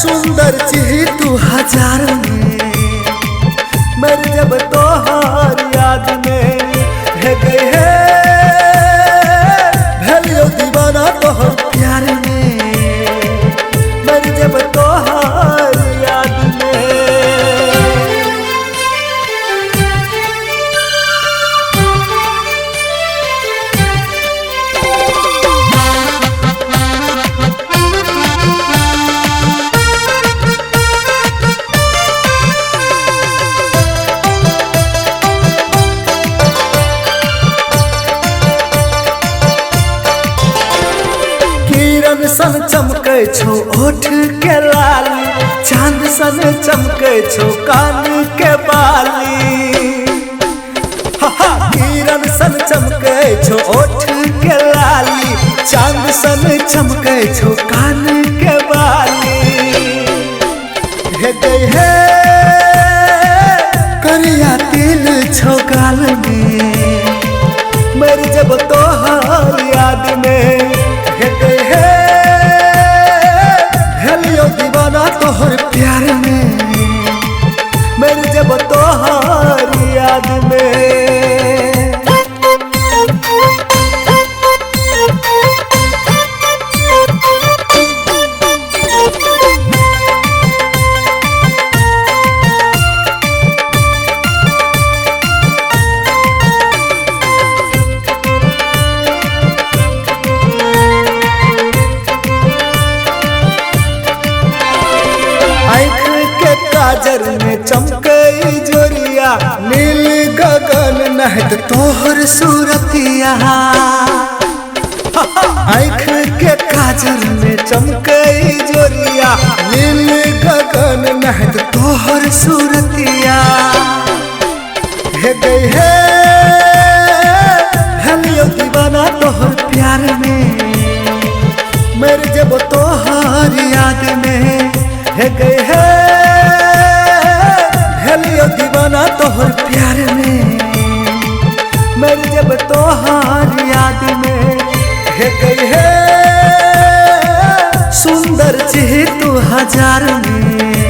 सुंदर चीज तू हजार में मर जब तोहार याद में है गई है भलियो दीवाना तोहर प्यार में मर जब तोहार याद में। सन चमकै छो ओठ के लाली चांद सन चमकै छो कान के बाली किरण सन चमकै छो ओठ के लाली चांद सन चमकै छो कान के बाली हे गई है करिया तिल छो गाल में मर जब तोहार याद में हे गई है दीवाना तोहर प्यार में मर जब तोहर याद में। काजर में चमकई जोरिया नील गगन नहत तोहर सूरतिया आँख के काजर में चमकई जोरिया नील गगन नहत तोहर सूरतिया हे गई है भलियो दीवाना तोहर प्यार में मर जब तोहर याद में हे गई है भलियो दीवाना तोहर प्यार में मर जब तोहार याद में हे गई है सुंदर चीज तू हजार में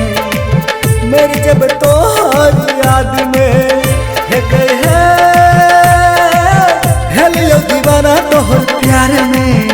मर जब तोहार याद में हे गई है भलियो दीवाना तोहर प्यार में